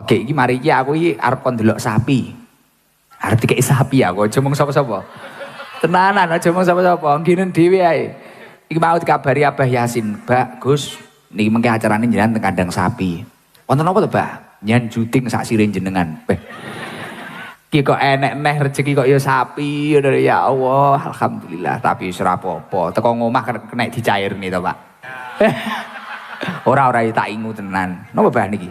Oke, iki mari iki aku iki arep kon delok sapi. Arep dikeki sapi aku aja mung sapa-sapa. Tenanan aja mung sapa-sapa, nginen dhewe ae. Iki mau dikabari Abah Yasin, "Mbak, Gus, niki mengke acarane jenengan teng kandang sapi." Wonten apa to, Mbak? Nyen juting sak sire jenengan. Ki kok enek neh rezeki kok ya sapi ngono ya Allah, alhamdulillah. Tapi wis ora apa-apa. Teko ngomah kena dicairni to, Pak. Ora tak ingu tenan. Napa Mbah niki?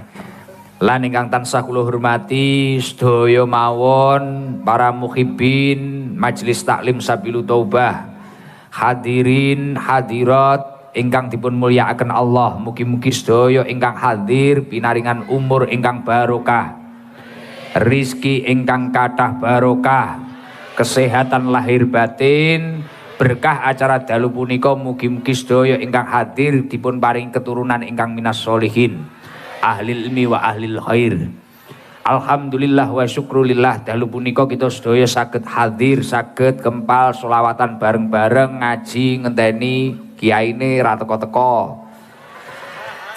Lan ingkang tansah kula hormati sedaya mawon para muhibbin Majelis Taklim Sabilu Taubah, hadirin hadirat ingkang dipun mulyakaken Allah, mugi-mugi sedaya ingkang hadir pinaringan umur ingkang barokah, rizki ingkang kathah barokah, kesehatan lahir batin, berkah acara dalu punika mugi-mugi sedaya ingkang hadir dipun paring keturunan ingkang minas sholihin, ahlil ilmi wa ahlil khair. Alhamdulillah wa syukrulillah dalu punika kita sedaya saged hadir, saged kempal sholawatan bareng-bareng ngaji ngenteni kiyaine ra teko-teko.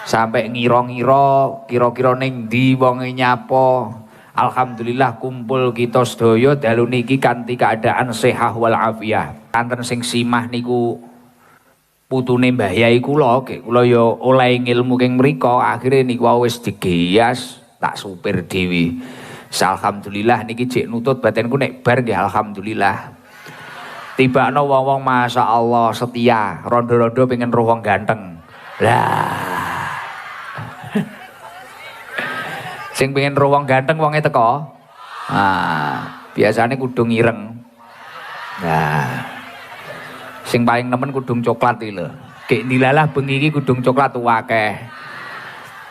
Sampai ngira-ngira kira-kira ning ndi wonge nyapa. Alhamdulillah kumpul kita sedaya dalu niki kanthi keadaan sehat wal afiah. Kanten sing simah niku putune Mbah Yai kula ya oleh ilmu keng mriko, akhire niku wis digias tak supir dewi. Alhamdulillah niki jek nutut batinku nek bar nggih alhamdulillah. Tibakno wong-wong masyaallah setia, rondo-rondo pengen roh wong ganteng. Lah. Sing pengen roh wong ganteng wonge teko. Biasane kudu ireng. Nah. Sing paling nemen kudung coklat iki lho. Gek dilalah bengi iki kudung coklat akeh.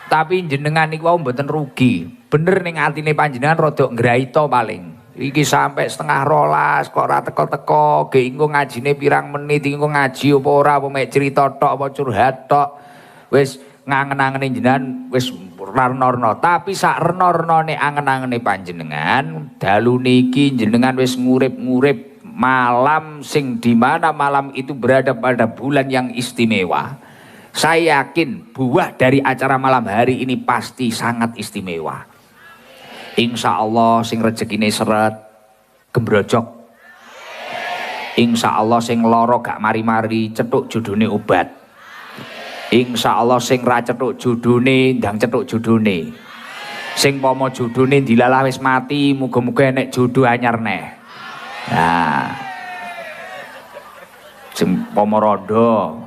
Tapi jenengan niku wau mboten rugi. Bener ning atine panjenengan rada ngraita paling. Iki sampai 11:30 kok ora teko-teko. Gek engko ngajine pirang menit, engko ngaji apa ora, apa mek crita tok apa curhat tok. Wis ngangen-angene jenengan wis rena-rena. Tapi sak rena-renane angen-angene panjenengan, dalu niki jenengan wis ngurip-ngurip malam sing dimana malam itu berada pada bulan yang istimewa. Saya yakin buah dari acara malam hari ini pasti sangat istimewa. Insya Allah sing rezekine seret gembrojok. Insya Allah sing loro gak mari-mari cetuk judune obat. Insya Allah sing ra cetuk judune ndang cetuk judune. Sing pomo judune dilalah wis mati, muga-muga enek jodoh anyar neh. Nah, pomo rondo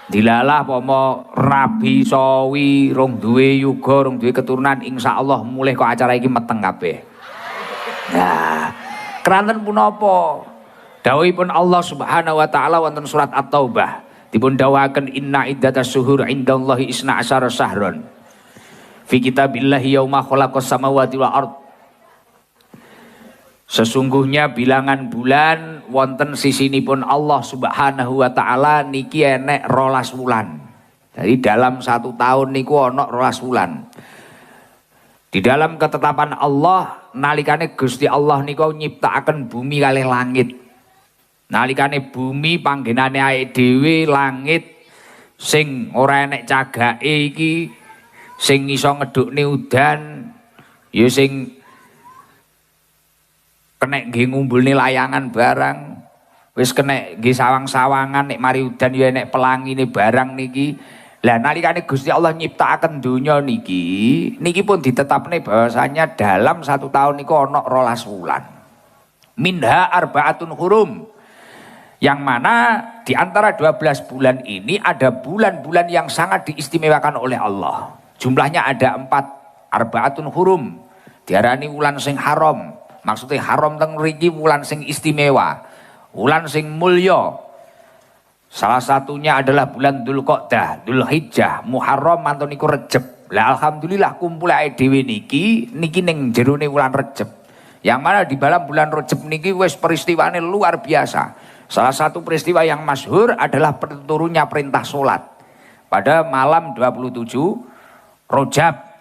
dilalah pomo rabi sawi rong duwe yuga rong duwe keturunan, insyaallah mulih kok acara iki meteng kabeh. Nah, keranten punapa dawuhipun Allah Subhanahu wa taala wonten surat At-Taubah dipun dawuhaken inna iddatas syuhur indallahi isna asyara syahron fi kitabillahi yauma khalaqas samawati wal ardh. Sesungguhnya bilangan bulan wonten sisinipun Allah Subhanahu wa taala niki enek 12 wulan. Jadi dalam 1 tahun niku ana 12 wulan. Di dalam ketetapan Allah nalikane Gusti Allah niku nyiptakaken bumi kalih langit. Nalikane bumi panggenane awake dhewe, langit sing ora enek cagake iki sing iso ngedukne udan ya sing kenek nggih ngumbulne layangan barang, wis kenek nggih sawang-sawangan nek mari udan ya enek pelangine barang niki. Lah nalikane Gusti Allah nyiptakaken donya niki pun ditetapne bahwasanya dalam 1 tahun niku ana 12 wulan. Minha arbaatun hurum. Yang mana di antara 12 bulan ini ada bulan-bulan yang sangat diistimewakan oleh Allah. Jumlahnya ada 4 arbaatun hurum. Diarani wulan sing haram. Maksudnya haram teng mriki wulan sing istimewa, wulan sing mulya. Salah satunya adalah bulan Dzulqa'dah, Dzulhijjah, Muharram mantun niku Rejab. Lah alhamdulillah kumpul awake dhewe niki ning jerone wulan Rejab. Yang mana di dalam bulan Rejab niki wis peristiwane luar biasa. Salah satu peristiwa yang masyhur adalah turunnya perintah salat pada malam 27 Rajab.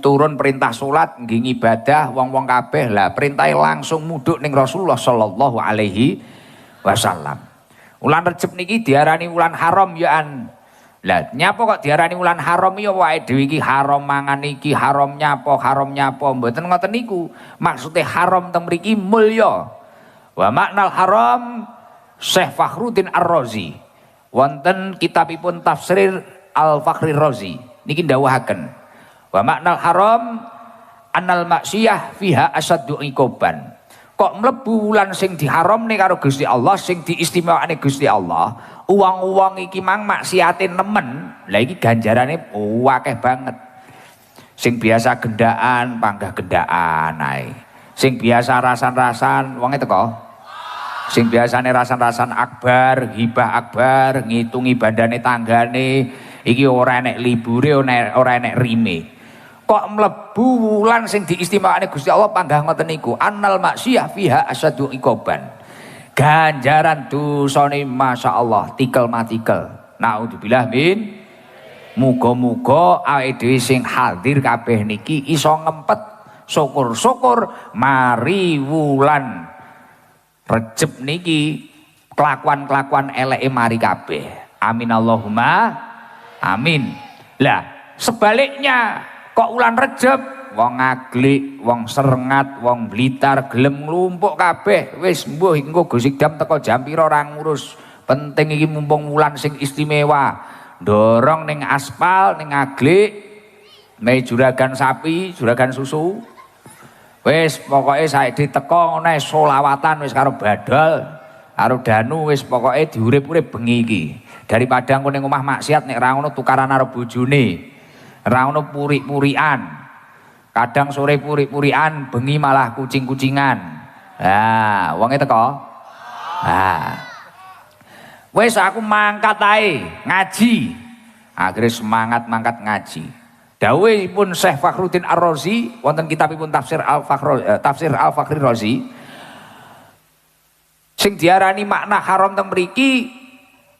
Turun perintah salat nggih ibadah wong-wong kabeh lah perintah langsung mudhuk ning Rasulullah sallallahu alaihi wasallam. Wulan Rejab niki diarani wulan haram ya an. Lah nyapa kok diarani wulan haram ya wae dhewe iki haram mangan iki, haram nyapa, mboten ngoten niku. Maksude haram teng mriki mulya. Wa maknal haram Syekh Fakhruddin Ar-Razi. Wonten kitabipun tafsir Al-Fakhri Razi niki ndawuhaken. Wa maknal haram annal maksiyah fiha asaddu iqoban. Kok mlebu wulan sing diharamne karo Gusti Allah, sing diistimewakane Gusti Allah, uang-uang iki mang maksiate nemen. Lah iki ganjarane akeh banget. Sing biasa gendaan, panggah gendaan ae. Sing biasa rasan-rasan, wonge teko. Sing biasane rasan-rasan akbar, hibah akbar, ngitungi bandane tanggane, iki ora enek libure, ora enek rime. Kok mlebu wulan sing diistimewakane Gusti Allah panggah ngoten niku, annal maksiyah fiha asyaddu iqoban. Ganjaran dosane masyaallah tikel matikel. Naudzubillah min. Muga-muga awake dhewe sing hadir kabeh niki iso ngempet syukur-syukur mari wulan Rejab niki kelakuan-kelakuan eleke mari kabeh. Amin Allahumma amin. Lah sebaliknya kok wulan Rejab wong ngaglik, wong serengat, wong Blitar gelem nglumpuk kabeh. Wis mbuh engko Gus Idam teko jam pira ora ngurus. Penting iki mumpung wulan sing istimewa. Dorong ning aspal, ning ngaglik, ning juragan sapi, juragan susu. Wis pokoke saiki teko ngene selawatan wis karo badal, karo danu wis pokoke diurip-urip bengi iki. Daripada engko ning omah maksiat nek ra ngono tukaran karo bojone. Ra ngono purik-purikan. Kadang sore purik-purikan, bengi malah kucing-kucingan. Nah, wonge teko. Wes aku mangkat ae ngaji. Akhirnya semangat mangkat ngaji. Dawuhipun Syekh Fakhruddin Ar-Razi wonten kitabipun tafsir Al-Fakhri Razi. Sing diarani makna haram teng mriki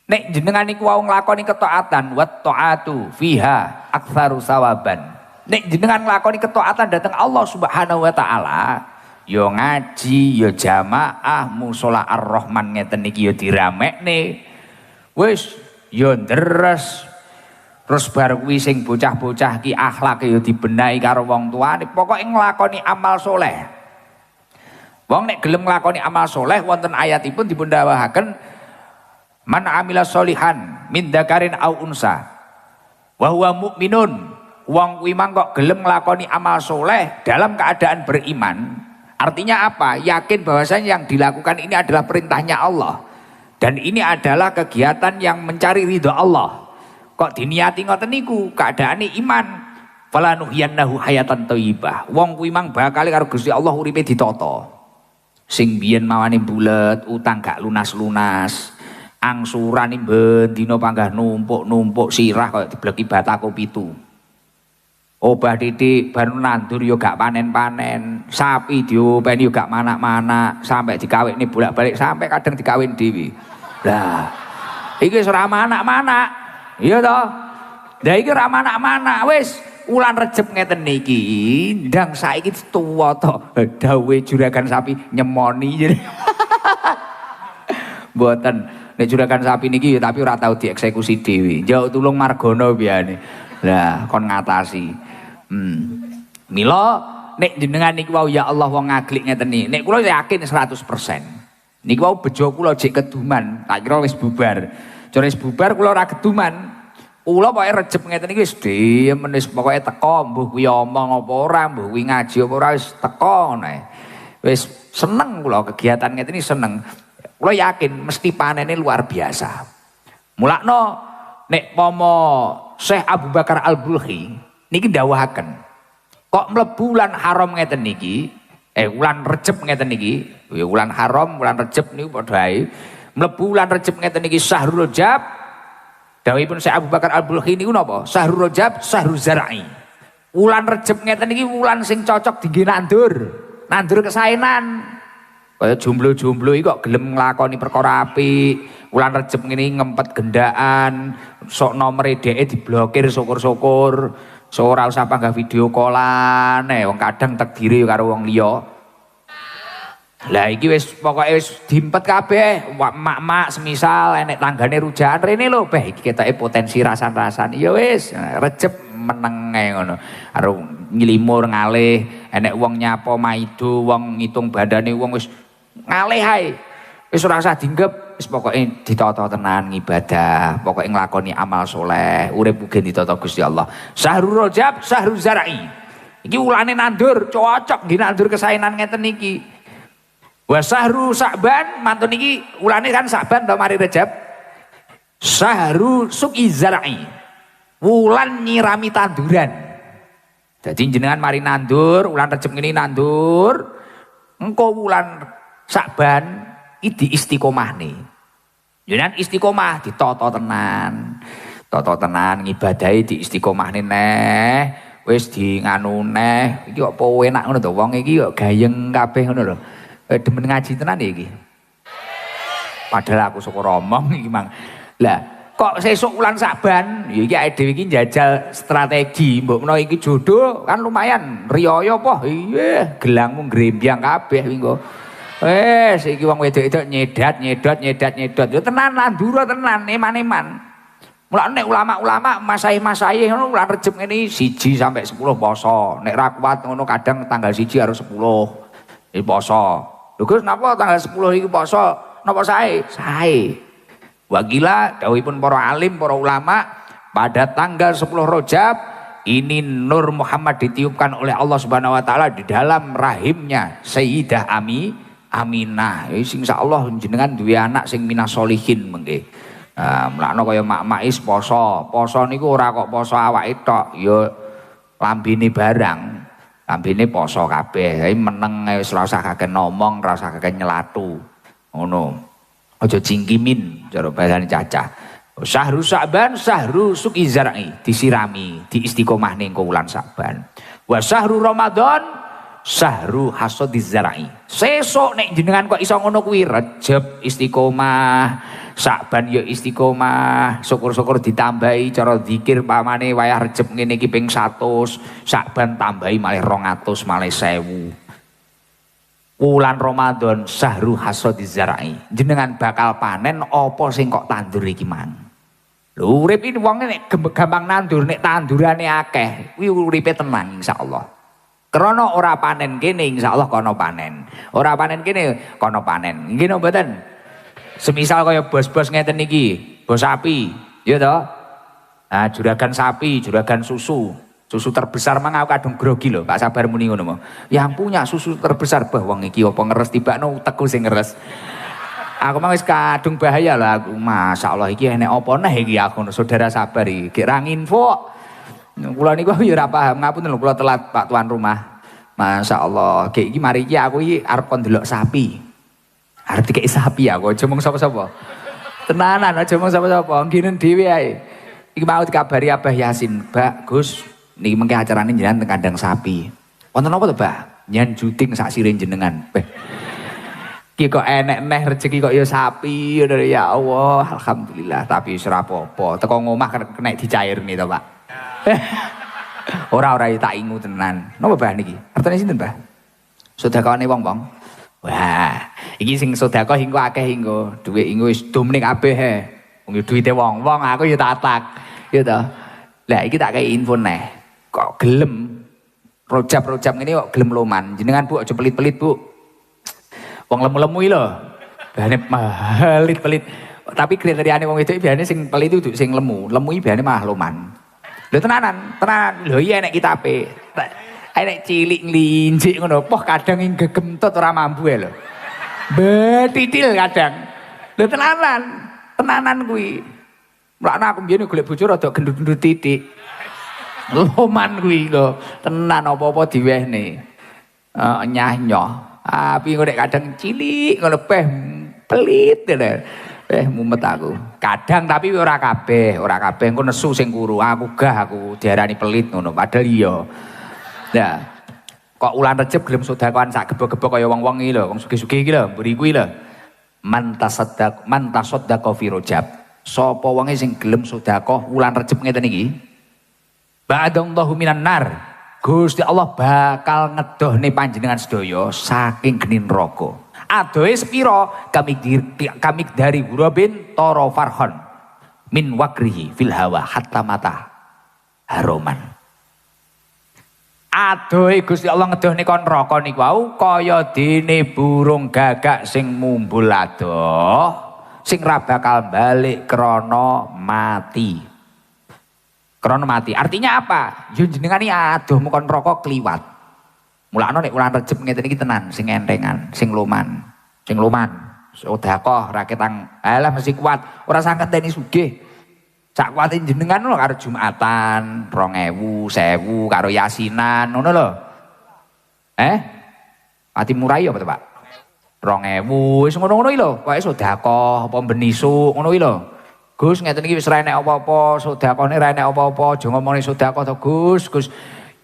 nek jenengan niku wau nglakoni ketaatan wa taatu fiha aktsaru sawaban. Nek jenengan nglakoni ketaatan dhateng Allah Subhanahu wa taala, ya ngaji, ya jamaah, mushola Ar-Rahman ngeten niki ya diramekne. Wis ya ndres. Terus bar kuwi sing bocah-bocah ki akhlake ya dibenahi karo wong tuane. Pokoke nglakoni amal soleh. Wong nek gelem nglakoni amal soleh wonten ayatipun dipun dawuhaken man amila sholihan min dzakarin au unsa wa huwa mukminun. Wong kuwi mang kok gelem nglakoni amal soleh dalam keadaan beriman. Artinya apa? Yakin bahwasanya yang dilakukan ini adalah perintahnya Allah. Dan ini adalah kegiatan yang mencari ridha Allah. Kok diniati ngoten niku keadaane iman. Fala nuhyiyannahu hayatan thayyibah. Wong kuwi mang bakal karo Gusti Allah uripe ditata. Sing biyen mawane bulet, utang gak lunas-lunas. Angsuran ben dina panggah numpuk-numpuk sirah kaya dibleki batako 7. Obah titik baru nandur yo gak panen-panen, sapi diopeni yo gak manak-manak, sampai dikawinne bolak-balik sampai kadang dikawin dhewe. Lah, iki wis ora manak-manak. Iya toh? Lah iki ora manak-manak wis wulan Rejab ngeten niki, ndang saiki tuwa to. Dawuhe juragan sapi nyemoni jadi. Mboten, nek juragan sapi niki tapi ora tau dieksekusi dhewe. Njaluk tulung margana biyane. Lah kon ngatasi. Mila nek jenengan niku wau ya Allah wong ngaglik ngeten niki. Nek kula yakin 100%. Niku wau bejo kula jek keduman, tak kira wis bubar. Jare wis bubar kula ora keduman. Kula pokoke Rejab ngeten iki wis dhewe wis pokoke teko mbuh kuwi omong apa ora, mbuh kuwi ngaji apa ora wis teko ngono ae. Wis seneng kula kegiatan ngeten iki seneng. Kula yakin mesti panene luar biasa. Mulakno nek pomo Syekh Abu Bakar Al-Bulkhi niki ndawuhaken kok mlebu wulan haram ngeten niki wulan Rejab ngeten niki ya wulan haram wulan Rejab niku padha ae mlebu wulan Rejab ngeten niki Syahrul Rajab dawuhipun Syekh Abu Bakar Al-Bulkhi niku napa Syahrul Rajab Syahrul Zar'i wulan Rejab ngeten niki wulan sing cocok dinggo nandur kesaenan kaya jomblo-jomblo iki kok gelem nglakoni perkara apik wulan Rejab ngene ngempet gendaan sok nomere dheke diblokir syukur-syukur. So ora usah panggah video callan wong kadang takdire karo wong liya. Lah iki wis pokoke wis diempet kabeh, mak-mak semisal enek tanggane rujakan rene lho, beh iki ketoke potensi rasan-rasan. Ya wis, rejeb meneng ae ngono. Karo nyilimur ngalih, enek wong nyapa maido, wong ngitung bandane wong wis ngalih ae. Wis ora usah dinggep, wis pokoke ditata tenan ngibadah, pokoke nglakoni amal soleh, urip uga ditata Gusti Allah. Syahrul Rajab, Syahrul Zara'i. Iki ulane nandur, cocok nggih nandur kesaenan ngeten iki. Wa Syahru Sa'ban, mantun iki ulane kan Sa'ban to mari Rajab. Syahru Suqi Zara'i. Wulan nyirami tanduran. Jadi jenengan mari nandur, ulan Rajab ngene nandur. Engko wulan Sa'ban iki istiqomahne. Jenengan istiqomah ditata tenan. Tata tenan ngibadahi di istiqomahne neh. Wis di nganu neh. Iki kok enak ngono to wong iki kok gayeng kabeh ngono lho. Demen ngaji tenan ya iki. Padahal aku syukur omong iki mang. Lah, kok sesuk wulan Saban, ya iki awake dhewe iki njajal strategi, mbok menawa iki jodoh kan lumayan riyaya apa? Iya, gelangmu grembyang kabeh iki engko. Wes iki wong wedok-wedok nyedat. Ya tenan landura tenan, eman-eman. Mulane nek ulama-ulama masayih-masayih ngono wulan Rejeb ngene 1 sampai 10 poso. Nek ra kuat ngono kadang tanggal 1 harus 10. Iki poso. Lho Gus napa tanggal 10 iki poso napa sae? Sae. Wagila dawuhipun para alim, para ulama pada tanggal 10 Rajab ini Nur Muhammad ditiupkan oleh Allah Subhanahu wa taala di dalam rahimnya Sayyidah Aminah. Insyaallah jenengan duwe anak sing minas solihin mengke. Mlakno kaya mak-mak is poso. Poso niku ora kok poso awake tok, ya lambene barang. Lambene poso kabeh, tapi meneng wis ora usah kakek ngomong, ora usah kakek nyelatu. Ngono. Aja cingkimin cara bahasane cacah. Syahrul Sa'ban, Syahrul Suqi Zara'i, disirami, diistiqomahne engko wulan Sa'ban. Wa Syahrul Ramadan, Syahrul Hasadiz Zara'i. Sesuk nek jenengan kok iso ngono kuwi Rejab istiqomah, Sa'ban ya istiqomah, syukur-syukur ditambahi cara zikir pamane wayah Rejab ngene iki ping 100, Sa'ban tambahi malih 200 malih 1000. Wulan Ramadan Syahrul Hasadiz Zara'i. Jenengan bakal panen apa sing kok tandur iki mang. Lho urip iki wong nek gampang nandur nek tandurane akeh, kuwi uripe tenang insyaallah. Krana ora panen kene insyaallah kono panen. Ora panen kene kono panen. Nggih napa mboten? Semisal kaya bos-bos ngeten iki, bos sapi, ya toh? Nah, juragan sapi, juragan susu. Susu terbesar mang aku kadung grogi lho, Pak Sabar muni ngono mau. Yang punya susu terbesar bah wong iki apa ngeres tibakno utekku sing ngeres. Aku mang wis kadung bahaya lah aku. Masyaallah iki enek apa neh iki aku saudara Sabar iki. Gek ra nginfo. Kula niku ya ora paham, ngapunten lho kula telat Pak tuan rumah. Masyaallah, gek iki mari iki aku iki arep kon delok sapi. Arep dikek sapi aku aja mung sapa-sapa. Tenanan aja mung sapa-sapa, nginen dhewe ae. Iki mau dikabari Abah Yasin, "Mbak, Gus, niki mengke acarane jenengan teng kandang sapi. Wonten apa to, Mbak? Nyen juting sak siring jenengan." Beh. Ki kok enek neh rezeki kok ya sapi, ya Allah, alhamdulillah. Tapi wis ora apa-apa. Teko ngomah kena dicairne to, Pak. Ora tak ingu tenan. Napa Mbah niki? Artine sinten, Mbah? Sedekahane wong-wong. Wah, iki sing sedekah engko akeh engko. Dhuwit engko wis dumne kabeh he. Wong duwite wong-wong aku ya tatak. Ya to. Lah iki tak kei info neh. Kok gelem rojab-rojab ngene kok gelem loman. Jenengan Bu aja pelit-pelit, Bu. Wong lemu-lemu iki lho. Bahane pelit-pelit. Tapi kriteriane wong wedok biasane sing pelit itu sing lemu. Lemu iki biasane malah loman. Lho tenanan. Lho iya enek kitabe. Enek cilik nglinjik ngono, poh kadang ing gegemtut ora mampu lho. Betitil kadang. Lho tenanan kuwi. Mulane aku mbiyen golek bojo rada gendut-gendut titik. Loman kuwi lho, tenan apa-apa diwehne. Nyah-nyoh. Tapi nek kadang cilik ngono peh pelit lho. Mumet aku. Kadang tapi ora kabeh engko nesu sing kuru. Aku diarani pelit ngono padahal iya. Nah, kok ulan Rejab gelem sedekahan sak gebok-gebok kaya wong-wong iki lho, wong sugih-sugih iki lho, mburi kuwi lho. Man tasaddaqa fi Rajab. Sapa wonge sing gelem sedekah ulan Rejab ngeten iki? Ba'dallahu minan nar. Gusti Allah bakal ngedohne panjenengan sedaya saking geni neraka. Adoe sepiro kami dari Hurobin toro farhon min wakrihi fil hawa hatta mata haroman. Adoe Gusti Allah ngedohne kon neraka niku wau kaya dene burung gagak sing mumbul adoh sing ra bakal balik krana mati. Krana mati. Artinya apa? Yo jenengan iki adoh kon neraka kliwat. Mulane nek wulan Rejeb ngeten iki tenan sing entengan, sing luman. Sing luman. Sedekah ra ketang alah mesti kuat, ora sangket teni sugih. Sak kuwate jenengan lho karo Jumatan 2000, 1000 karo Yasinan ngono lho. Ati murai apa to, Pak? 2000 wis ngono-ngono iki lho, pokoke sedekah apa benisuk ngono iki lho. Gus ngeten iki wis ra enek apa-apa, sedekahne ra enek apa-apa, aja ngomongin sedekah to Gus. Gus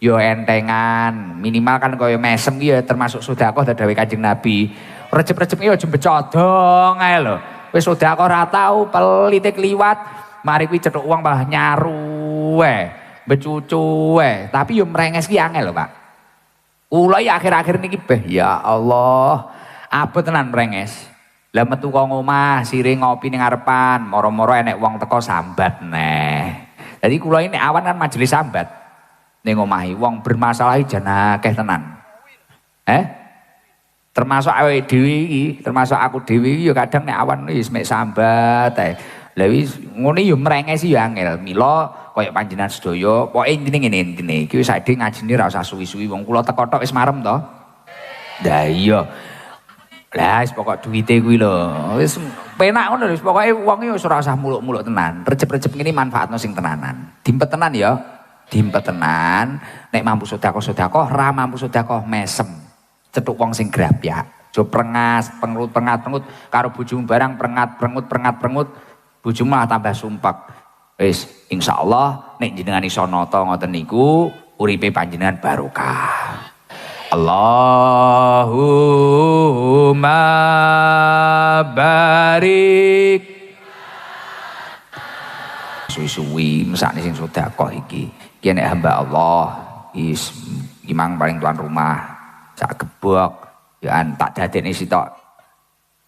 yo entengan, minimal kan kaya mesem iki ya termasuk sedekah dawuh Kanjeng Nabi. Recep-recep iki aja becodong ae lho. Wis sedekah ra tau pelite kliwat. Mari kuwi cetuk uang malah nyaru becucu tapi yo mrenges ki angel lho, Pak. Kula ya akhir-akhir niki beh ya Allah, abot tenan mrenges. Lah metu kok omah sire ngopi ning ngarepan, moro-moro enek wong teko sambat neh. Dadi kula ini awan kan majelis sambat. Ning omahe wong bermasalah jan akeh tenan. Termasuk awake dhewe iki, termasuk aku dhewe iki ya kadang nek awan wis mek sambat ae. Lah wis ngene ya mrengesi ya angel. Mila kaya panjenengan sedaya, pokoke intine ngene intine. Iki wis sadhe ngajine ra usah suwi-suwi wong kula teko tok wis marem to. Lah iya. Lah wis pokok duwite kuwi lho. Wis penak ngono lho, wis pokoke wong iki wis ora usah muluk-muluk tenan. Recep-recep ngene manfaatno sing tenanan. Dimpet tenan ya. Dimpet tenan. Nek mampu sedekah, ra mampu sedekah mesem. Cetuk wong sing grapyak. Jo prengas, pengut karo bojomu barang prengat-prengut. Bojomu malah tambah sumpek. Wis insyaallah nek jenengan iso nata ngoten niku uripe panjenengan barokah. Allahumma barik. Suwi-suwi mesakne sing sedekah iki. Iki nek hamba Allah is imang paling tuan rumah sak gebok ya tak dadekne sitok.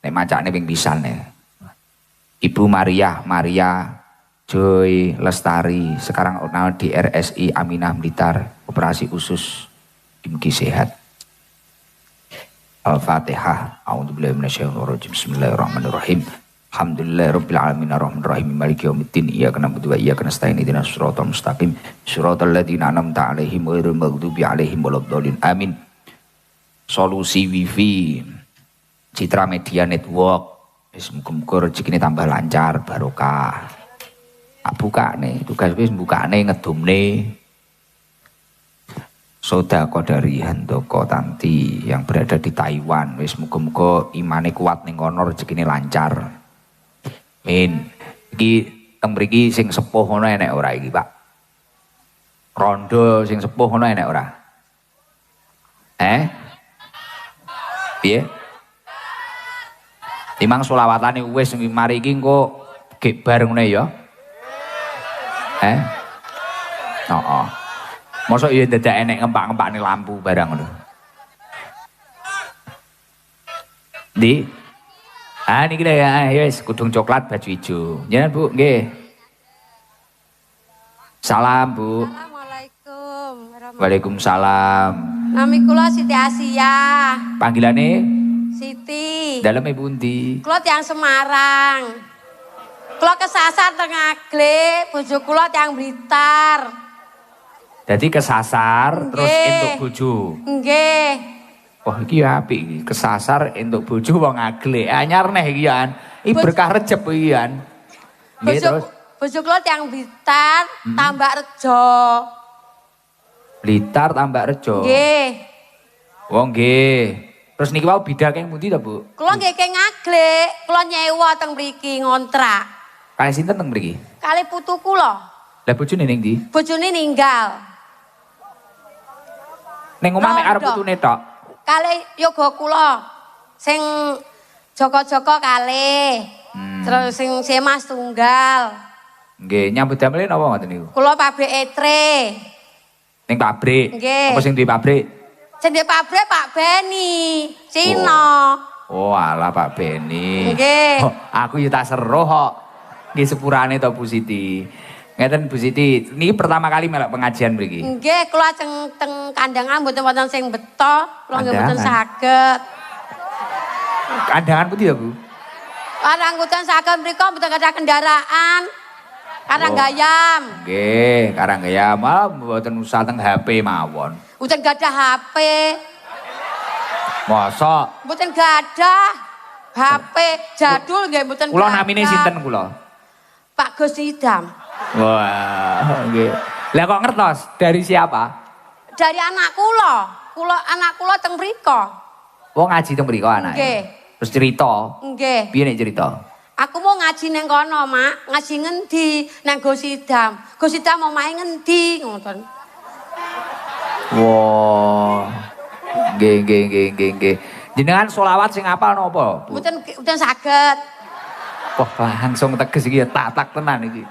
Nek macane ping pisane. Ibu Maria Joy Lestari sekarang di RSI Aminah Blitar operasi usus mugi sehat. Al-Fatihah. A'udzubillahi minasyaitonir rajim. Bismillahirrahmanirrahim. Alhamdulillahirabbil alamin arrahmanirrahim maliki yaumiddin iyyaka na'budu wa iyyaka nasta'in ihdinas siratal mustaqim siratal ladzina an'amta 'alaihim ghairil maghdubi alaihim waladdallin. Amin. Solusi Wifi Citra Media Network wis muga-muga rezekine tambah lancar barokah. Bukane tugas wis bukane ngedumne sedekah dari Handoko Tanti yang berada di Taiwan. Wis muga-muga imane kuat ning kono rezekine lancar. Amin. Iki teng mriki sing sepuh ngono enek ora iki, Pak? Rondo sing sepuh ngono enek ora? Piye? Timang selawatane wis mari iki engko gek bar ngene ya. Heeh. Mosok ya dadak enek ngempak-ngempakne lampu barang ngono. Di niki lho ya wis kudung coklat baju ijo. Jenengan Bu, nggih. Salam Bu. Assalamualaikum. Waalaikumsalam. Nami kula Siti Asia. Panggilane Siti. dalem ibu ndi? Kula tiyang Semarang. Kula kesasar teng Agle, bojo kula tiyang Blitar. Jadi kesasar terus entuk bojo. Nggih. Wah iki apik iki, kesasar entuk bojo wong Agle. Anyar neh iki kan. Iki berkah Rejeb iki kan. Nggih terus. Bojo kula tiyang Blitar, Tambak Rejo. Blitar Tambak Rejo. Nggih. Wong nggih. Terus niki wau bidake pundi to, Bu? Kula nggih keng Agle, kula nyewa teng mriki ngontrak. Kalih sinten teng mriki? Kali putu kula. Lah bojone ning ndi? Bojone ninggal. Ning omah nek arep putune tok. Kali yoga kula sing Joko-joko kalih. Terus sing Semas tunggal. Nggih, nyambut damel napa ngoten niku? Kula pabrik etre. Ning pabrik. Nggih. Apa sing duwe pabrik? Sing duwe pabrik Pak Beni, Cina. Oh alah Pak Beni. Nggih. Oh, aku ya tak seru kok. Nggih sepurane to Bu Siti. Ngeten Bu Siti, niki pertama kali melok pengajian mriki. Nggih, kula teng kandangan mboten wonten sing beto, kula nggih mboten Kandangan? saged. Kandangan putih ya Bu? Karang mboten saged mriku mboten gadah kendaraan. Karang Oh. gayam. Nggih, Karanggaya malah mboten usah teng HP mawon. Mboten gadah HP. Mosok Mboten gadah HP jadul nggih mboten gadah. kula namine sinten kula? Pak Gus Idam. Wah, nggih. Lah kok ngertos dari siapa? Dari anak kula. Anak kula teng mriku. Wong ngaji teng mriko anake. Nggih. Terus cerita. Nggih. Piye nek cerita? Aku mau ngaji neng kono, Mak. Ngaji ngendi? Nang Gus Idam. Gus Idam omahe ngendi? Ngoten. Wah. Nggih. Jenengan selawat sing apal napa? Bu? Mboten saged. Wah, langsung teges iki ya tak tenan iki.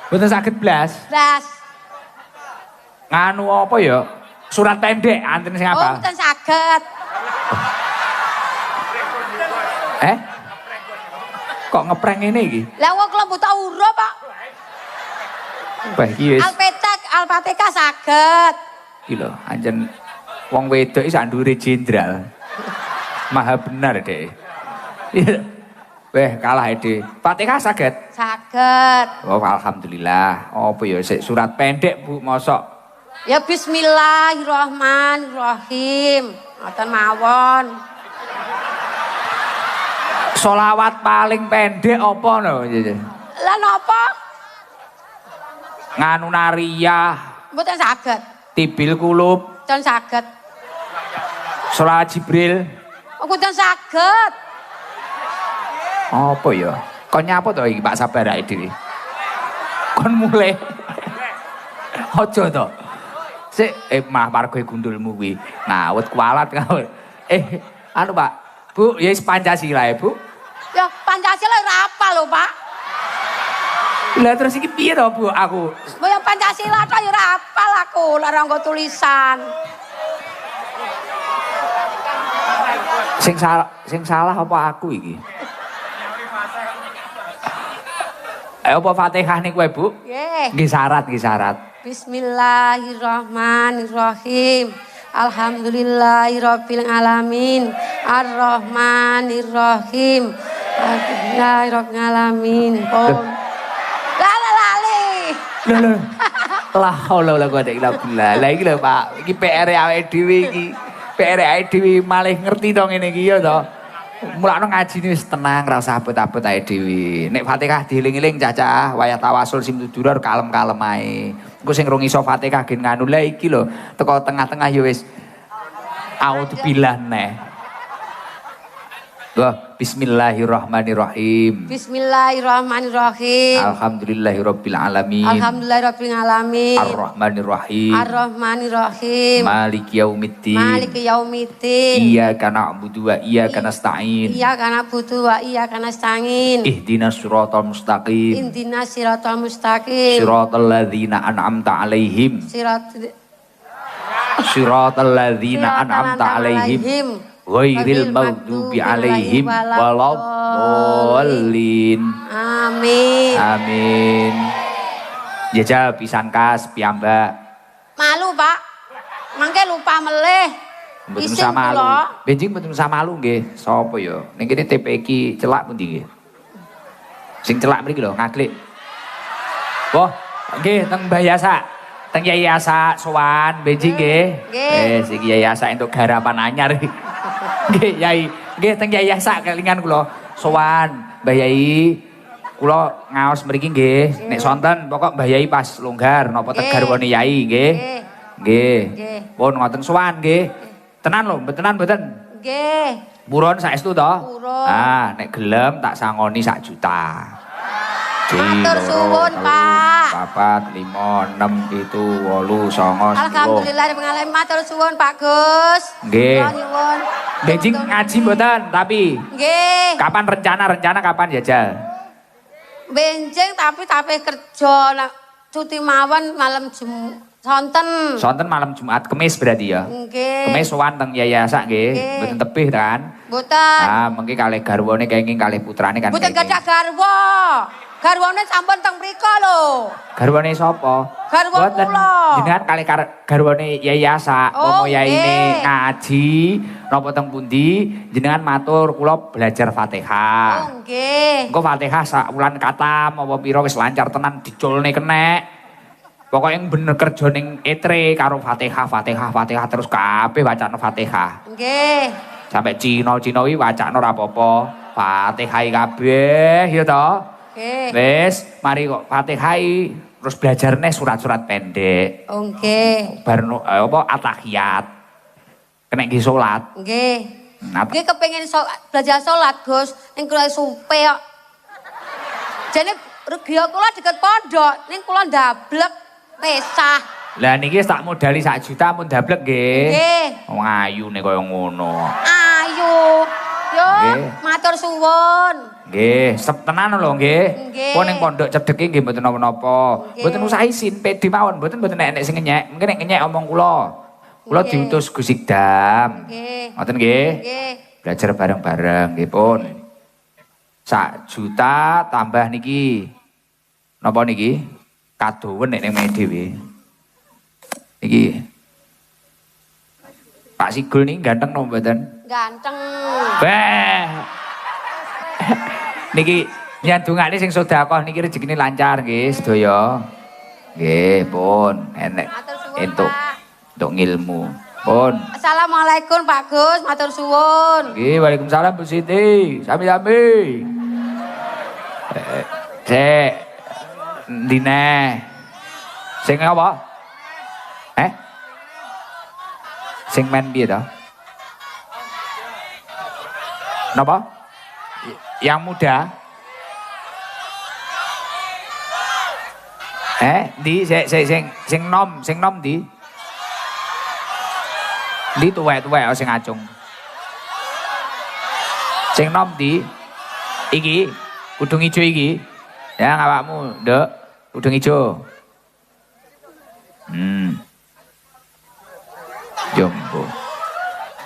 Mboten saged blas. Blas. Nganu apa ya? Surat pendek anten sing Oh, apal? mboten saged. Kok ngeprank ngene iki? Lah wong kula buta huruf, Pak. Wah, iki wis Al-Fatihah saged. iki lho, anjen wong wedok iki sak ndure jenderal. Maha benar deh. Weh, kalah deh. Fatihah saged? Saged. Oh, alhamdulillah. Apa ya sik surat pendek Bu, mosok. Ya bismillahirrahmanirrahim. Ngoten mawon. Solawat paling pendek apa no? Lah napa? Nganu nariyah, Mboten saged. tibil kulub, Mboten saged. sholawat Jibril. Mboten saged. Apa ya? Kon nyapa to iki Pak Sabar ae dhewe. Kon mulai. Aja to. Sik mah margo gundulmu kuwi. Ngawet kualat ngawet. Anu Pak, Bu, ya wis Pancasila ya, Bu. Ya Pancasila ora apal lho, Pak. Lah terus iki piye to, Bu? Aku Mbok yang Pancasila tok ya ora apal aku, ora nggo tulisan. sing salah apa aku iki? Apa Fatihah niku wae, Bu? Nggih. Nggih syarat. Bismillahirrahmanirrahim. Alhamdulillahirabbil alamin. Arrahmanirrahim. Alhamdulillahirabbil alamin. Lali. Lho. La haula wala quwata illa billah. Lah iki lho, Pak. Iki PR awake dhewe iki. PR awake dhewe malih ngerti to ngene iki ya to. Mulakno ngajine wis tenang, ra usah abot-abot ae dhewe. Nek Fatihah dieling-eling cacah, wayah tawasul simtudurar kalem-kalem ae. Engko sing rung iso Fatihah gen nganu lah iki lho, teko tengah-tengah ya wis auzubillah neh. Wah, bismillahirrahmanirrahim. Bismillahirrahmanirrahim. Alhamdulillahirabbil alamin. Alhamdulillahirabbil alamin. Arrahmanirrahim. Arrahmanirrahim. Maliki yaumiddin. Maliki yaumiddin. Iyyaka na'budu wa iyyaka nasta'in. Iyyaka na'budu wa iyyaka nasta'in. Ihdinas siratal mustaqim. Ihdinas siratal mustaqim. Siratal ladzina an'amta 'alaihim. Siratal ladzina an'amta 'alaihim. Ghairil maghdubi 'alaihim waladdallin. Amin. Amin. Jajal pisan kas piyambak. Malu, Pak. Mangke lupa meleh. Mboten Isin usah malu. kula. Benjing mboten usah malu nggih. Sapa ya? Ning kene TPQ celak pundi nggih? Sing celak mriki lho, ngaklik. Wah, nggih teng Mbah Yasa. Teng Yai Yasa sowan benjing nggih. Nggih. Siki Yai Yasa entuk garapan anyar. Nggih, Yai. Nggih teng Yai Yasa kelingan kula sowan Mbah Yai. Kula ngaos mriki nggih. Nek sonten pokok Mbah Yai pas longgar napa Nggih. garwane Yai nggih. Nggih. Nggih. Nggih. Pun ngoten sowan nggih. Tenan lho, tenan mboten. Nggih. Buron saestu to? Purun. Ah, nek gelem tak sangoni 1 juta. Matur suwun, Pak. 4, 5, 6, 7, 8, 9, 10. Alhamdulillah pengalaman matur suwun Pak Gus. Nggih. Kula nyuwun. Benjing ngaji mboten, tapi Nggih. kapan rencana kapan jajal? Benjing tapi kerja nak cuti mawon malam Sonten. Sonten malam Jumat, Kemis berarti ya. Nggih. Kemis sowan teng yayasan nggih, mboten tebih kan. Mboten. Ah, mengki kalih garwane kenging kalih putrane kan. Mboten gadah garwa. Garwane sampun teng mriko lho. Garwane sapa? Garwa kula. Jenengan kalih garwane yayasan, Oh, pomo yaine nggih. ngaji napa teng pundi, jenengan matur kula belajar Fatihah. Oh nggih. Engko Fatihah sak wulan katam apa pira wis lancar tenan diculne kenek. Pokoke yang bener kerja ning etre karo Fatihah terus kabeh wacana Fatihah. Nggih. Sampai Cina wi wacana ora apa-apa. Fatihah kabeh ya to. Nggih. Wis, mari kok Fatihah terus belajar nih surat-surat pendek. Oh nggih. Bar apa atahiyat. Kena nggih salat. Nggih. Nah, Nggih kepengin belajar salat, Gus, ning kula supe kok. Jane griya kula deket pondok, ning kula ndablek pesah. lah niki tak modali 1 juta pun dablek nggih. Nggih. Wong ayune kaya ngono. Ayo. Yo, Nggih. matur suwun. Nggih, sep tenan lho nggih. Nggih. Pun ning pondok cedheke nggih mboten napa-napa. Nggih. Mboten usah isin, pede mawon, mboten enek sing ngenyek. Mungkin nek ngenyek omong kula. Kula Nggih. diutus Gus Ikdam. Nggih. Ngoten nggih. Nggih. Belajar bareng-bareng nggih pun. 1 juta tambah niki. Napa niki? Kadowen nek ning dhewe. Iki. Pak Sigul niki ganteng napa mboten? Ganteng. Beh. Niki nyandungane sing sedekah niki rezekine lancar nggih sedaya. Nggih, pun enek Matur suwun, entuk Pak. entuk ngilmu. Pun. Assalamualaikum Pak Gus, matur suwun. Nggih, Waalaikumsalam Bu Siti. Sami-sami. Sik. Ndine. Sing apa? Sing men piye to? Napa? Yang muda? Di sing nom di. Di tuwek-tuwek sing acung. Sing nom di. Iki, kudung ijo iki. Ya awakmu, Nduk, kudung ijo. Jombo.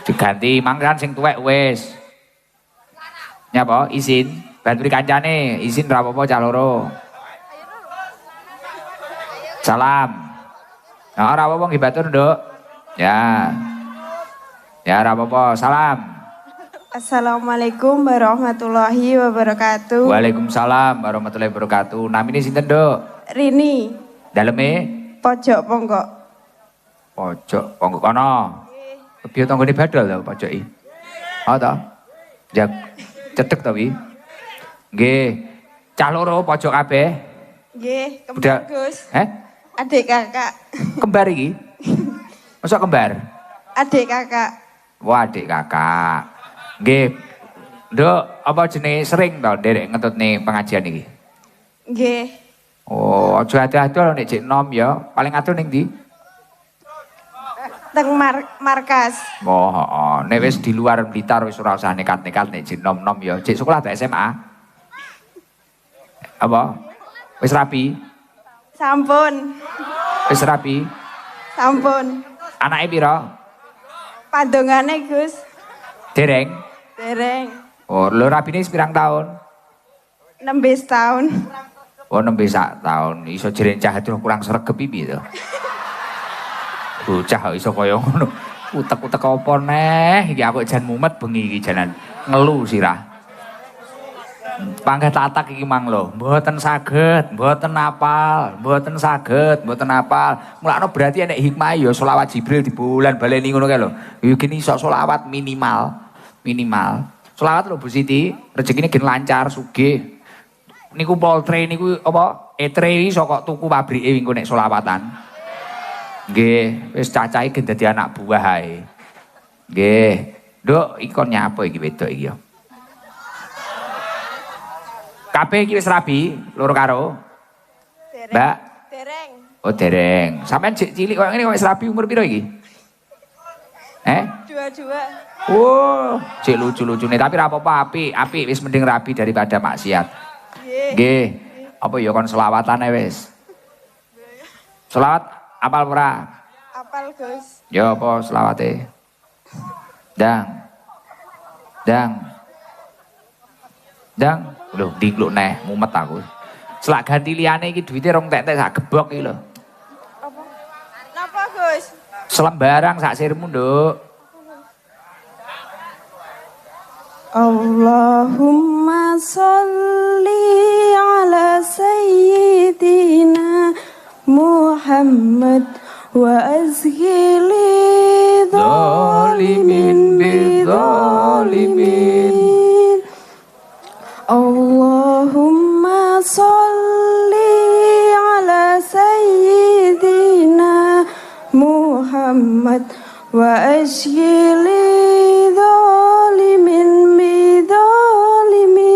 Diganti mangkan sing tuwek wis. Nyapa izin, bantu kancane, izin ra apa-apa cah loro. Salam. Nah, ora apa-apa nggih batur, Nduk. Ya. Ya ora apa-apa, salam. Assalamualaikum warahmatullahi wabarakatuh. Waalaikumsalam warahmatullahi wabarakatuh. Namine sinten, Nduk? Rini, Daleme pojok ponggok. pojok ponggo kono. Kepiye tanggane badal to pojoki? Oh to. Jak cedhek to wi. Nggih. Cah loro pojok kabeh. Nggih, Udah. kembar Gus. Adik kakak. Kembar iki. Masa kembar? Adik kakak. Wah, adik kakak. Nggih. Nduk, apa jenenge sering to nderek ngetutne pengajian iki? Nggih. Oh, aja ati-ati nek jek nom ya. Paling atuh ning ndi? Teng markas. Oh, heeh. Nek wis di luar Blitar wis ora usah nekat-nekat nek jek nom-nom ya. Jek sekolah ta SMA? Apa? Wis rapi? Sampun. Wis rapi? Sampun. Anake pira? Padongane Gus. Dereng? Dereng. Oh, lho rapine wis pirang tahun? 16 tahun. Oh, nembe sak tahun. Iso jerencah itu kurang sregep piye to? Bocah kok iso kaya ngono. Utek-utek apa neh? Iki aku jan mumet bengi iki jalan ngelu sirah. Panggah tatak iki mang lho, mboten saged, mboten apal, mboten saged, mboten apal. Mulakno berarti enek hikmah ya selawat Jibril di bulan baleni ngono kae lho. Iki iso selawat minimal. Selawat lho Bu Siti, rezekine gen lancar, sugih. Niku poltre niku apa? Etre iso kok tuku pabrike engko nek selawatan. Nggih, wis cacahe gen dadi anak buah ae. Nggih. Nduk, iki kon nyapa iki wedok iki ya. Kabeh iki wis rabi, loro karo. Dereng. Mbak. Dereng. Oh, dereng. Sampeyan cek cilik koyo ngene kok wis rabi umur piro iki? Dua-dua. Oh, cek lucu-lucune tapi ra apa-apa apik wis mending rabi daripada maksiat. Nggih. Nggih. Apa ya kon selawatane wis. Selawat Apal ora? Apal Gus. Ya apa selawate? Dang. Lho ndikluk neh mumet aku. Selak ganti liyane iki duwite rong tek-tek sak gebok iki lho. Apa? Napa Gus? Selembarang sak sirmu, Nduk. Allahumma sholli ala sayyidina Muhammad wa azhili Zalimin bidzalimin. Allahumma sholli ala sayyidina Muhammad wa ashghili dhalimin bidzalimin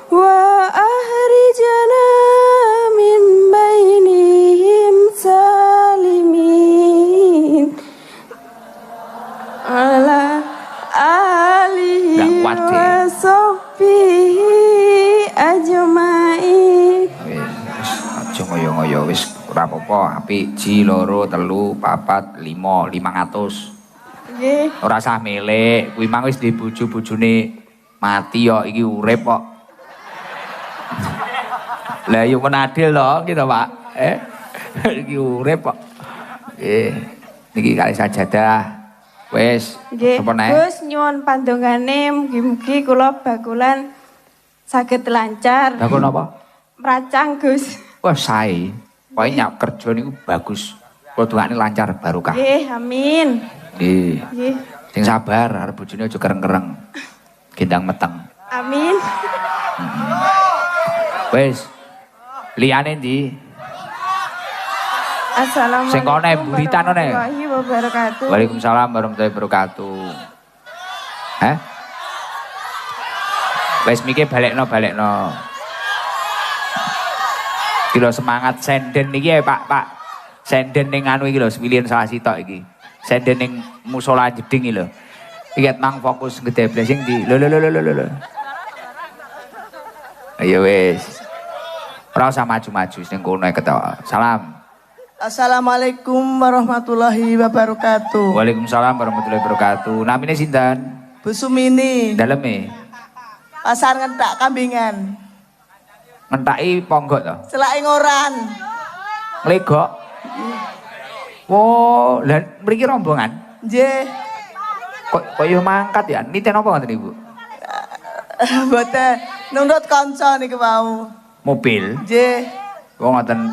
wa ahrijana min bainihim salimin ala alihi wa sahbihi ajmain. Aja ngoyo-ngoyo wis ora apa-apa, apik 1 2 3 4 5 500. Nggih. Ora usah milik, kuwi mang wis di bojo-bojone mati yo iki urip kok. Lah yo menadil to gitu, Pak. Iki urip kok. Niki kali sajadah. Wis, Nggih. apa neh? Gus nyuwun pandongane mugi-mugi kula bakulan saged lancar. Lah kok napa? Mracang Gus. Wah, sae. Pokoke nyap kerja niku bagus. Kula dongakne lancar barokah. Nggih, amin. Nggih. Nggih. Sing sabar, arep bojone aja kereng-kereng. Gendang meteng. Amin. Wis. Liyane ndi? Assalamualaikum Sing kene buritan kene. warahmatullahi wabarakatuh. Waalaikumsalam warahmatullahi wabarakatuh. Hah? Wis miki balekno. Iki lho semangat senden iki ya Pak. Senden ning anu iki lho pilihan salah sitok iki. Senden ning musala jeding iki lho. Iki mang fokus gede blessing di. Lho. Ayo wis. Ora usah maju-maju sing kono ketok. Salam. Assalamualaikum warahmatullahi wabarakatuh. Waalaikumsalam warahmatullahi wabarakatuh. Namine sinten? Bu Sumini, Daleme. pasar ngentak kambingan. Ngentaki ponggok to. Selake ngoran. Nglegok. Oh, lah mriki rombongan. Nggih. Kok yo mangkat ya? Niten apa ngoten Ibu? Mboten nundut kanca niku wau. Mobil. Nggih. Wong ngoten.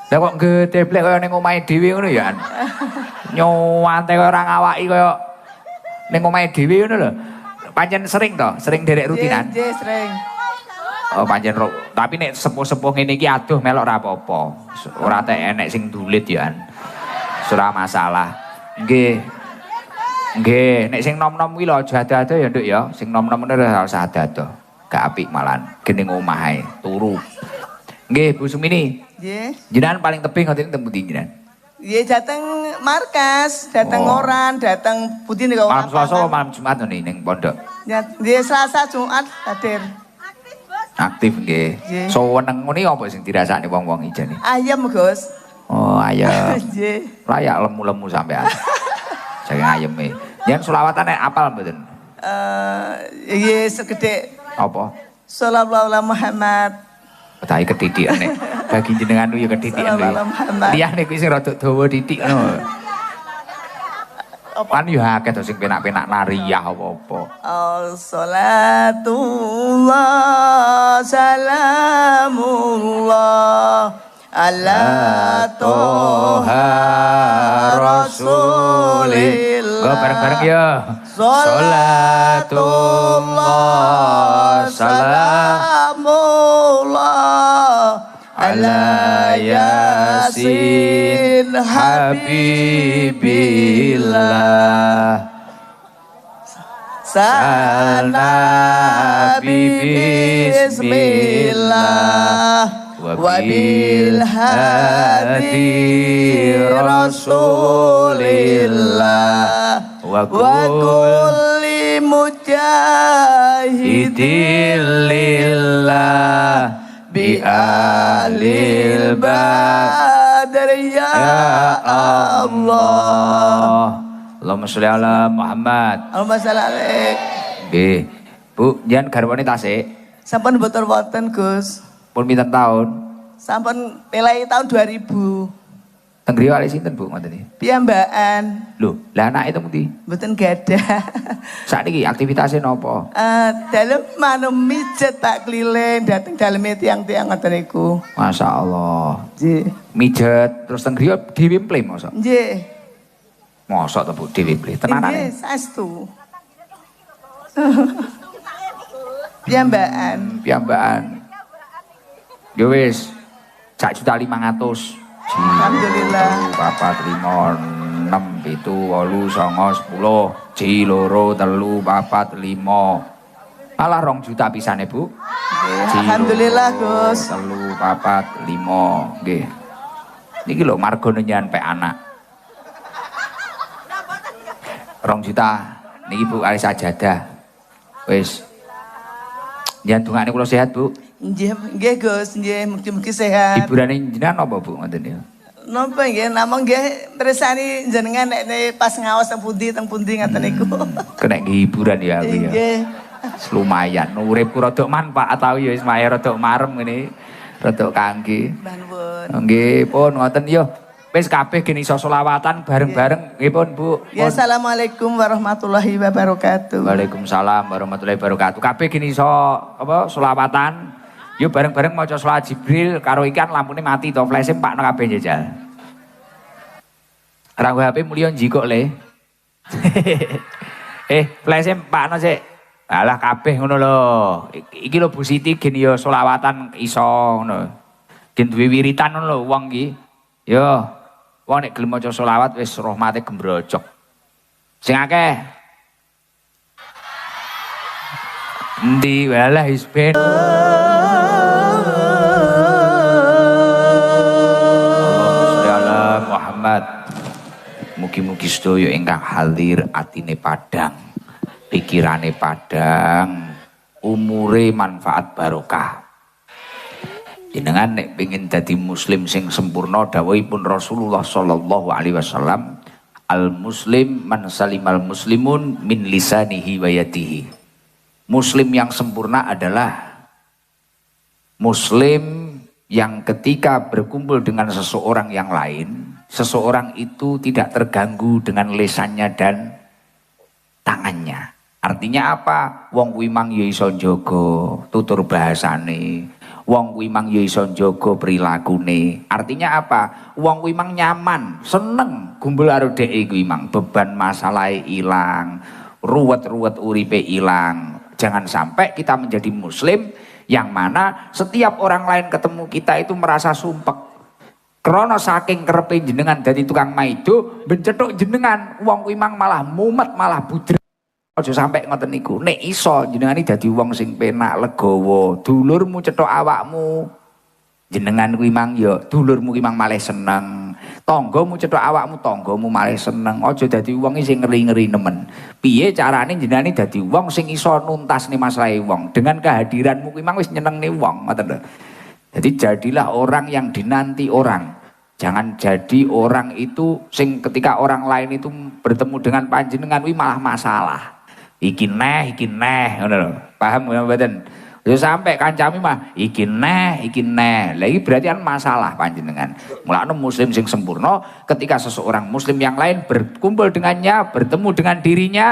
Lah kok gedeblek kaya ning omahe dhewe ngono ya. Nyuwante kaya ora ngawaki kaya ning omahe dhewe ngono lho. Pancen sering to, sering derek rutinan. Nggih, sering. Oh pancen tapi nek sepuh-sepuh ngene iki aduh melok ora apa-apa. Ora tek enek sing dulit ya. Ora masalah. Nggih. Nek sing nom-nom kuwi lho aja ado-ado ya, Nduk ya. Sing nom-nom ngene ora usah ado-ado. Gak apik malan. Gening omah ae, turu. Nggih, Bu Sumini. Nggih. Jenengan paling tebing ngoten teng pundi jenengan? Nggih dateng markas, dateng Oh. ngoran, dateng pundi niku. Malam Selasa apa malam Jumat ning pondok? Nggih Selasa Jumat hadir. Aktif nggih. Nggih. Seneng ngene apa sing dirasakne wong-wong ijane? Ayam, Gus. Oh, ayam. Nggih. Layak lemu-lemu sampean. Saking ayeme. Yen selawatane apal mboten? Nggih segede Apa? Sallallahu alaihi Muhammad. Tahi ketidikan nek. Bagi jenengan ya ketidikan. Sallallahu Muhammad. Liyane kuwi sing rada dawa titik ngono. Kan yo akeh to sing penak-penak nariyah apa-apa. Salatullah salamullah ala toha rasulillah. Go bareng-bareng ya. Salatullah salamullah ala yasin habibillah. Sana bismillah wa bil hadi rasulillah wa kulli mujahidin lillah bi alil qadar ya Allah. Allahumma sholli ala Muhammad. Allahumma sholli alaik. Nggih. Bu, jan garwane tasik. Sampun boten wonten Gus. Pun pinten taun? Sampun pelai tahun 2000. Teng griya ali sinten Bu ngoten iki? Piyambakan. Lho, lah anake teng pundi? Boten gadah. Sakniki aktivitasnya napa? Dalem manu mijet tak keliling dateng daleme tiang-tiang ngoten niku. Masyaallah. Nggih. Mijet terus teng griya dhewe mple mosok. Nggih. Mosok to Bu dhewe mple tenanane. Nggih, saestu. Piyambakan. Piyambakan. Yo wis. 1.500.000. Alhamdulillah. 4, 5, 6, 7, 8, 9, 10. Ji loro, 3, 4, 5. Malah 2 juta pisane Bu. Nggih, alhamdulillah Gus. 3, 4, 5. Nggih. Niki lho margane nyampe anak. 2 juta. Niki Bu ali sajadah. Wis. Njen dungane kula sehat Bu. Nggih Gus, nggih mugi-mugi sehat. Hiburane jenengan apa Bu ngoten niku? Napa nggih namung nggih tresani jenengan nek pas ngaos teng pundi ngaten niku. Kena hiburan ya aku ya. Nggih. Lumayan uripku rada manfaat tau ya wis maya rada marem ngene. Rada kangge. Nuwun. Nggih pun ngoten yo. Wis kabeh geni iso selawatan bareng-bareng nggih pun Bu. Ya assalamualaikum warahmatullahi wabarakatuh. Waalaikumsalam warahmatullahi wabarakatuh. Kabeh geni iso apa selawatan. Yo bareng-bareng maca selawat Jibril karo ikan lampune mati to flashe pakno kabeh jajal. Ranggo HP mulya njikok le. Flashe pakno sik. Alah kabeh ngono lho. Iki lho Bu Siti geni yo selawatan iso ngono. Gen duwe wiritan ngono lho wong iki. Yo wong nek gelem maca selawat wis rahmate gembrojok. Sing akeh. Endi walah wis ben. Mugi-mugi sedaya ingkang hadir atine padang, pikirane padang, umure manfaat barokah. Jenengan nek pengin dadi muslim sing sempurna dawuhipun Rasulullah sallallahu alaihi wasallam, al muslim man salimal muslimun min lisanihi wa yadihi. Muslim yang sempurna adalah muslim yang ketika berkumpul dengan seseorang yang lain, seseorang itu tidak terganggu dengan lesannya dan tangannya. Artinya apa? Wong kuwi mang ya iso njaga tutur bahasane. Wong kuwi mang ya iso njaga prilakune. Artinya apa? Wong kuwi mang nyaman, seneng gumpul karo dhek kuwi mang. Beban masalahe ilang, ruwet-ruwet uripe ilang. Jangan sampai kita menjadi muslim yang mana setiap orang lain ketemu kita itu merasa sumpek. Krono saking kerepe jenengan dadi tukang maido, bencethuk jenengan wong kuwi mang malah mumet, malah budrek. Aja sampai ngoten niku. Nek iso jenengan iki dadi wong sing penak, legowo, dulurmu cethuk awakmu. Jenengan kuwi mang ya dulurmu kuwi mang malih seneng. Tanggamu cethuk awakmu, tanggamu malih seneng. Aja dadi wong sing ngeri-ngeri nemen. Piye carane jenengan dadi wong sing iso nuntasne masalahe wong. Dengan kehadiranmu kuwi mang wis nyenengne wong, ngoten lho. Jadi jadilah orang yang dinanti orang. Jangan jadi orang itu sing ketika orang lain itu bertemu dengan panjenengan kuwi malah masalah. Iki neh, ngono lho. Paham mboten? Yo sampai kancami mah iki neh. Lah iki berarti kan masalah panjenengan. Mulane muslim sing sempurna ketika seseorang muslim yang lain berkumpul dengannya, bertemu dengan dirinya,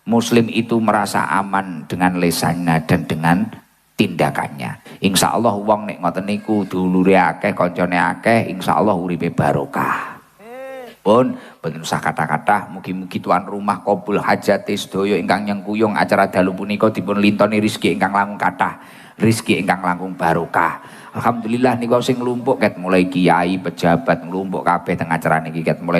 muslim itu merasa aman dengan lesannya dan dengan tindakannya. Insya Allah wong nek ngoten niku dulure akeh, koncone akeh, insya Allah uripe barokah. Pun boten usah kata-kata, mugi-mugi tuan rumah kabul hajate sedaya ingkang nyengkuyung acara dalu punika dipun lintoni rezeki ingkang langkung kathah, rezeki ingkang langkung barokah. Alhamdulillah niku sing nglumpuk ket mulai kiai, pejabat nglumpuk kabeh teng acara niki ket mulai